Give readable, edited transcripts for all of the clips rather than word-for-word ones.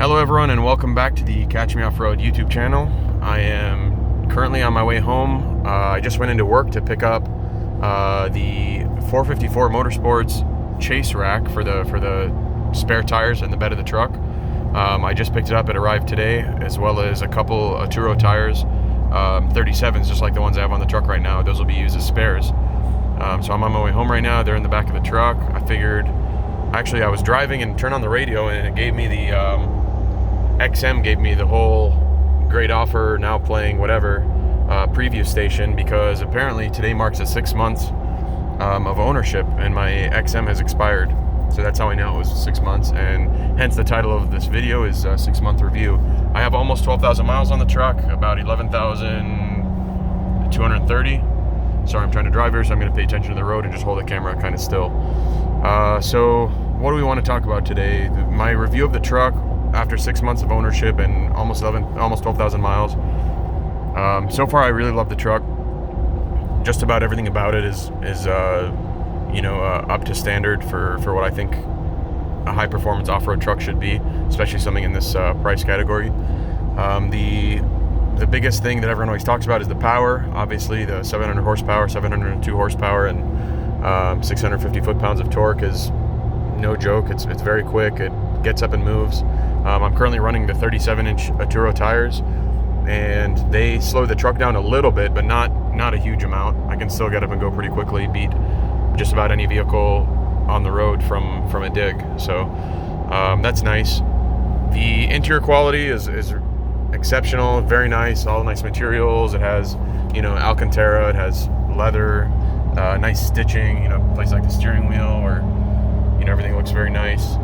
Hello everyone and welcome back to the Catch Me Offroad YouTube channel. I am currently on my way home. I just went into work to pick up the 454 Motorsports chase rack for the spare tires and the bed of the truck. I just picked it up. It arrived today, as well as a couple Atturo tires, 37s, just like the ones I have on the truck right now. Those will be used as spares. So I'm on my way home right now. They're in the back of the truck. I was driving and turned on the radio, and it gave me the XM gave me the whole great offer, now playing whatever preview station, because apparently today marks the 6 months of ownership and my XM has expired. So that's how I know it was 6 months, and hence the title of this video is 6-month review. I have almost 12,000 miles on the truck, about 11,230. Sorry, I'm trying to drive here, so I'm going to pay attention to the road and just hold the camera kind of still. So what do we want to talk about today? My review of the truck after 6 months of ownership and almost 12,000 miles. So far, I really love the truck. Just about everything about it is up to standard for what I think a high performance off-road truck should be, especially something in this price category. The biggest thing that everyone always talks about is the power. Obviously, the 700 horsepower, 702 horsepower, and 650 foot-pounds of torque is no joke. It's very quick. It gets up and moves. I'm currently running the 37-inch Atturo tires, and they slow the truck down a little bit, but not a huge amount. I can still get up and go pretty quickly, beat just about any vehicle on the road from a dig. So that's nice. The interior quality is exceptional, very nice, all nice materials. It has, Alcantara, it has leather, nice stitching, places like the steering wheel, or everything looks very nice.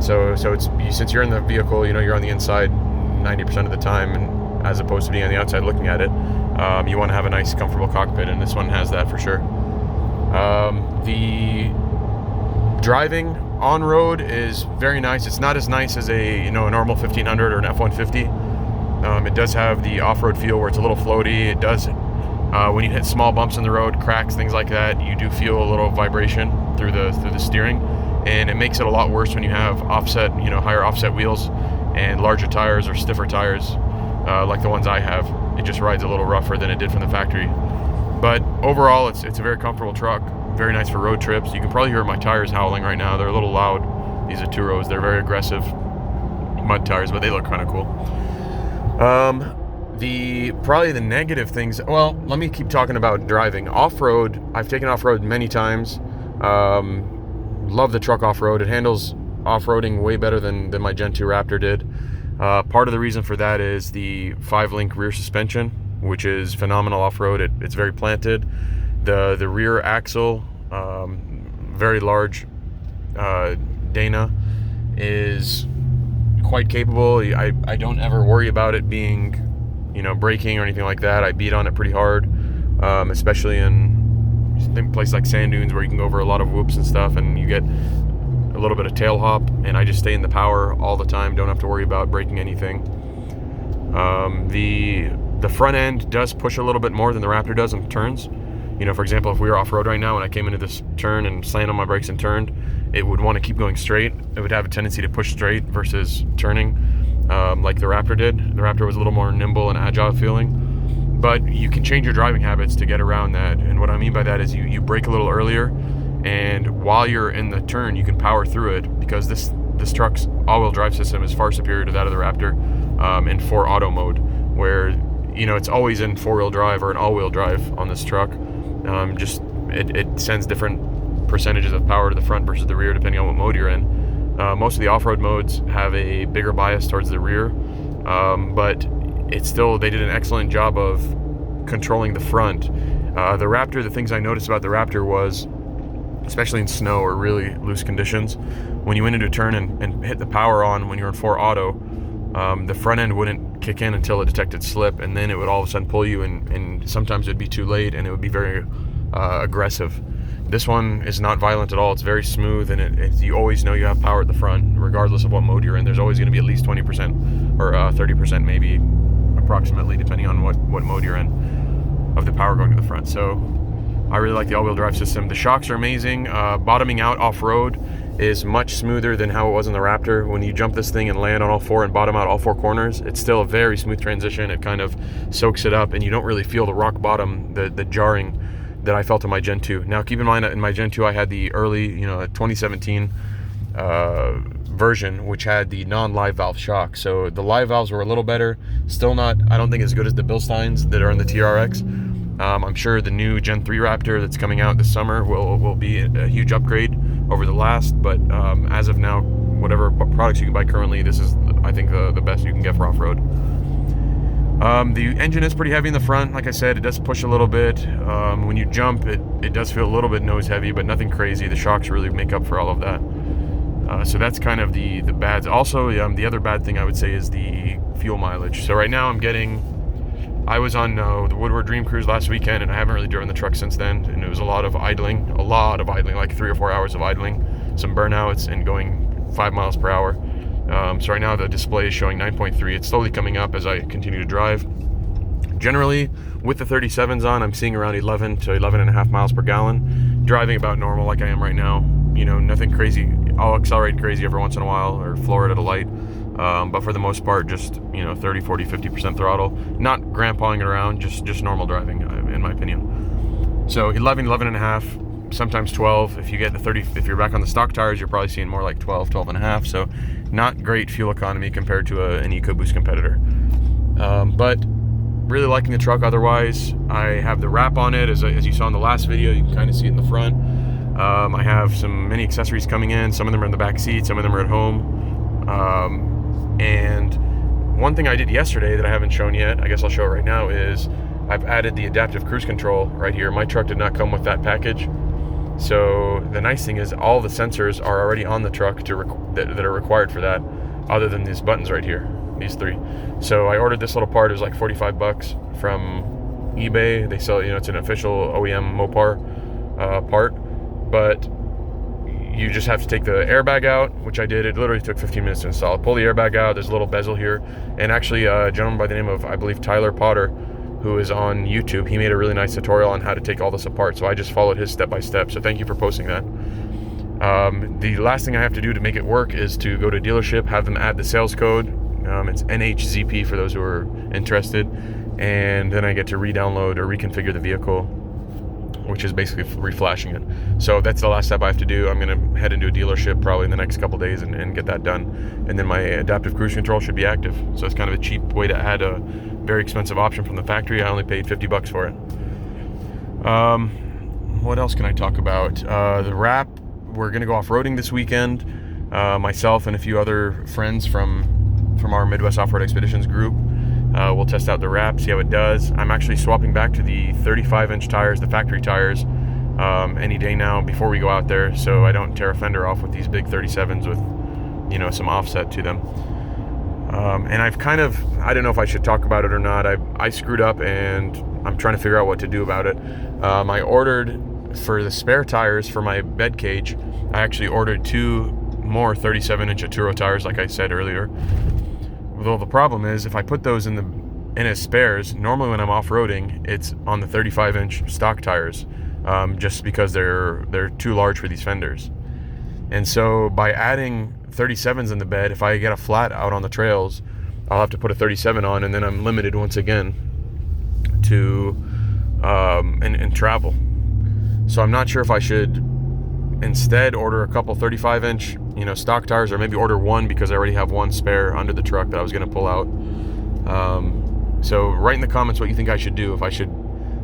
So it's, since you're in the vehicle, you're on the inside 90% of the time, and as opposed to being on the outside looking at it, you want to have a nice, comfortable cockpit, and this one has that for sure. The driving on road is very nice. It's not as nice as a normal 1500 or an F-150. It does have the off-road feel where it's a little floaty. It does, when you hit small bumps in the road, cracks, things like that, you do feel a little vibration through the steering. And it makes it a lot worse when you have offset, higher offset wheels and larger tires or stiffer tires, like the ones I have. It just rides a little rougher than it did from the factory. But overall, it's a very comfortable truck, very nice for road trips. You can probably hear my tires howling right now. They're a little loud, these Atturos. They're very aggressive mud tires, but they look kind of cool. Probably the negative things, well, let me keep talking about driving. Off-road, I've taken off-road many times. Love the truck off-road. It handles off-roading way better than my Gen 2 Raptor did. Part of the reason for that is the 5-link rear suspension, which is phenomenal off-road. It's very planted. The rear axle, very large Dana, is quite capable. I don't ever worry about it being, braking or anything like that. I beat on it pretty hard, especially in places like sand dunes where you can go over a lot of whoops and stuff, and you get a little bit of tail hop, and I just stay in the power all the time, don't have to worry about braking anything. The front end does push a little bit more than the Raptor does in turns. For example, if we were off-road right now and I came into this turn and slammed on my brakes and turned, it would want to keep going straight. It would have a tendency to push straight versus turning, like the Raptor did. The Raptor was a little more nimble and agile feeling. But you can change your driving habits to get around that. And what I mean by that is you brake a little earlier, and while you're in the turn, you can power through it, because this truck's all-wheel drive system is far superior to that of the Raptor in 4 auto mode, where it's always in 4-wheel drive or an all-wheel drive on this truck. It sends different percentages of power to the front versus the rear depending on what mode you're in. Most of the off-road modes have a bigger bias towards the rear, but they did an excellent job of controlling the front. The Raptor, the things I noticed about the Raptor was, especially in snow or really loose conditions, when you went into a turn and hit the power on when you're in 4 auto, the front end wouldn't kick in until it detected slip, and then it would all of a sudden pull you, and sometimes it would be too late, and it would be very aggressive. This one is not violent at all. It's very smooth, and you always know you have power at the front, regardless of what mode you're in. There's always going to be at least 20% or 30% maybe, approximately, depending on what mode you're in, of the power going to the front. So I really like the all-wheel drive system. The shocks are amazing. Bottoming out off-road is much smoother than how it was in the Raptor. When you jump this thing and land on all four and bottom out all four corners, it's still a very smooth transition. It kind of soaks it up, and you don't really feel the rock bottom, the jarring that I felt in my Gen 2. Now, keep in mind, in my Gen 2, I had the early, 2017 version, which had the non-live valve shock. So the live valves were a little better. Still not, I don't think, as good as the Bilsteins that are in the TRX. I'm sure the new Gen 3 Raptor that's coming out this summer will be a huge upgrade over the last, but as of now, whatever products you can buy currently, this is, I think, the best you can get for off-road. The engine is pretty heavy in the front. Like I said, it does push a little bit. When you jump, it does feel a little bit nose heavy, but nothing crazy. The shocks really make up for all of that. So that's kind of the bads. Also, the other bad thing I would say is the fuel mileage. So right now I was on the Woodward Dream Cruise last weekend, and I haven't really driven the truck since then, and it was a lot of idling, like 3 or 4 hours of idling, some burnouts, and going 5 miles per hour. So right now the display is showing 9.3. It's slowly coming up as I continue to drive. Generally, with the 37s on, I'm seeing around 11 to 11.5 miles per gallon, driving about normal like I am right now. Nothing crazy. I'll accelerate crazy every once in a while or floor it at a light. But for the most part, just 30, 40, 50% throttle, not grandpawing it around, just normal driving, in my opinion. So 11.5, sometimes 12. If you're back on the stock tires, you're probably seeing more like 12.5. So not great fuel economy compared to an EcoBoost competitor. But really liking the truck. Otherwise, I have the wrap on it, as you saw in the last video. You can kind of see it in the front. I have many accessories coming in. Some of them are in the back seat, some of them are at home. And one thing I did yesterday that I haven't shown yet, I guess I'll show it right now, is I've added the adaptive cruise control right here. My truck did not come with that package. So the nice thing is all the sensors are already on the truck that are required for that, other than these buttons right here, these 3. So I ordered this little part. It was like $45 from eBay. They sell, it's an official OEM Mopar part, but you just have to take the airbag out, which I did. It literally took 15 minutes to install. Pull the airbag out. There's a little bezel here. And actually, a gentleman by the name of, I believe, Tyler Potter, who is on YouTube, he made a really nice tutorial on how to take all this apart. So I just followed his step-by-step. So thank you for posting that. The last thing I have to do to make it work is to go to dealership, have them add the sales code. It's NHZP for those who are interested. And then I get to re-download or reconfigure the vehicle, which is basically reflashing it. So that's the last step I have to do. I'm going to head into a dealership probably in the next couple days and get that done. And then my adaptive cruise control should be active. So it's kind of a cheap way to add a very expensive option from the factory. I only paid $50 for it. What else can I talk about? The wrap. We're going to go off-roading this weekend. Myself and a few other friends from our Midwest Off-Road Expeditions group. We'll test out the wrap, see how it does. I'm actually swapping back to the 35-inch tires, the factory tires, any day now before we go out there, so I don't tear a fender off with these big 37s with, some offset to them. And I don't know if I should talk about it or not. I screwed up, and I'm trying to figure out what to do about it. I ordered, for the spare tires for my bed cage, I actually ordered 2 more 37-inch Atturo tires, like I said earlier. Well, the problem is, if I put those in as spares, normally when I'm off-roading, it's on the 35-inch stock tires, just because they're too large for these fenders. And so by adding 37s in the bed, if I get a flat out on the trails, I'll have to put a 37 on, and then I'm limited once again to and travel. So I'm not sure if I should instead order a couple 35-inch stock tires, or maybe order one, because I already have one spare under the truck that I was going to pull out. So write in the comments what you think I should do. If I should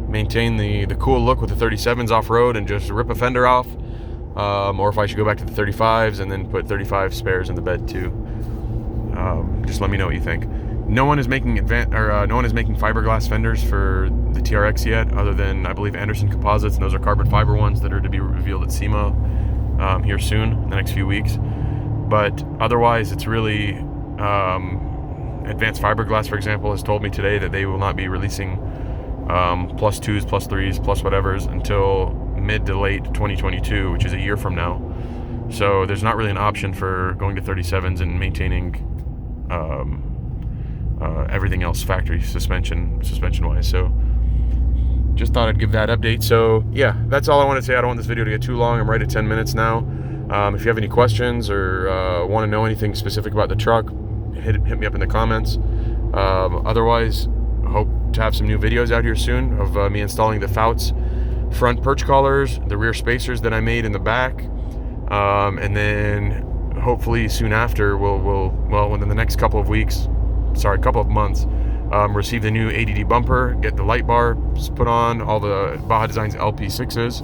maintain the cool look with the 37s off-road and just rip a fender off, or if I should go back to the 35s and then put 35 spares in the bed too. Just let me know what you think. No one is making fiberglass fenders for the TRX yet, other than, I believe, Anderson Composites, and those are carbon fiber ones that are to be revealed at SEMA here soon, in the next few weeks. But otherwise, it's really Advanced Fiberglass, for example, has told me today that they will not be releasing plus 2s, plus 3s, plus whatevers until mid to late 2022, which is a year from now. So there's not really an option for going to 37s and maintaining everything else factory suspension wise. So just thought I'd give that update. So yeah, that's all I want to say. I don't want this video to get too long. I'm right at 10 minutes now. If you have any questions or want to know anything specific about the truck, hit me up in the comments. Otherwise, hope to have some new videos out here soon of me installing the Fouts front perch collars, the rear spacers that I made in the back, and then hopefully soon after well, within the next couple of months, receive the new ADD bumper, get the light bar put on, all the Baja Designs LP6s,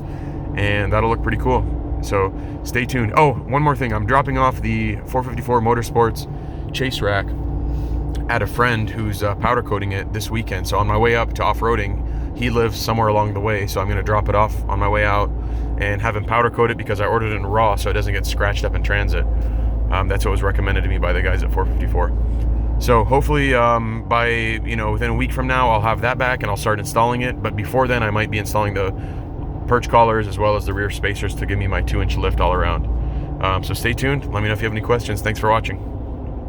and that'll look pretty cool. So stay tuned. Oh, one more thing. I'm dropping off the 454 Motorsports chase rack at a friend who's powder coating it this weekend. So on my way up to off-roading, he lives somewhere along the way, so I'm going to drop it off on my way out and have him powder coat it because I ordered it in raw so it doesn't get scratched up in transit. That's what was recommended to me by the guys at 454. So hopefully by within a week from now I'll have that back and I'll start installing it. But before then I might be installing the perch collars as well as the rear spacers to give me my 2-inch lift all around. So stay tuned. Let me know if you have any questions. Thanks for watching.